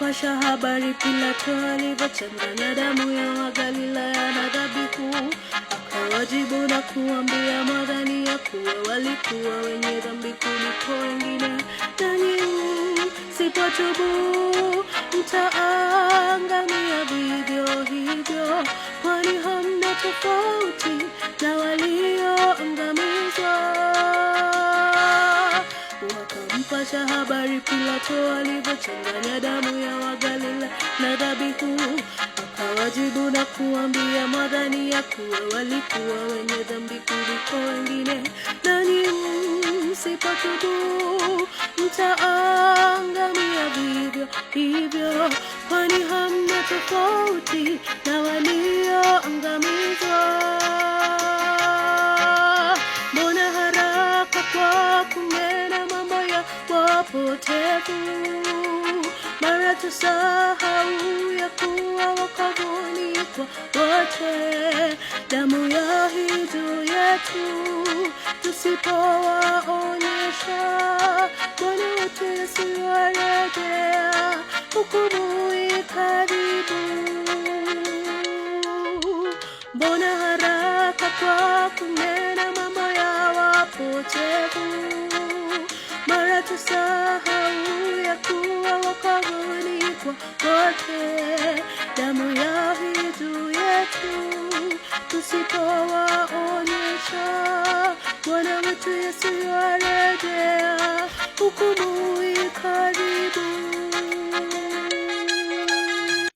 Wakampasha habari Pilato alivyochanganya damu ya Wagalilaya na dhabihu. Akawajibu na kuambia, mwadhani ya kuwa walikuwa wenye dhambi kuliko wengine, nanyi msipotubu mtaangamia vivyo hivyo, kwani hamna tofauti na walioangamizwa. Wakampasha habari Pilato alivyochanganya damu ya Wagalilaya na dhabihu. Akawajibu na kuambia, mwadhani ya kuwa walikuwa wenye dhambi kuliko wengine, nanyi msipotubu mtaangamia vivyo hivyo, kwani hamna tofauti na walioangamizwa. Mbona haraka kwa kunena mambo ya wapotevu? Mara tusahau ya kuwa wokovu ni kwa wote. Damu ya hii juu yetu tusipowaonyesha, Bwana wetu Yesu warejea, hukumu i karibu. Mbona haraka kwa kunena mambo ya wapotevu? Mara tusahau ya kuwa wokovu ni kwa wote. Damu ya hii juu yetu tusipowaonyesha, Bwana wetu Yesu warejea, hukumu i karibu.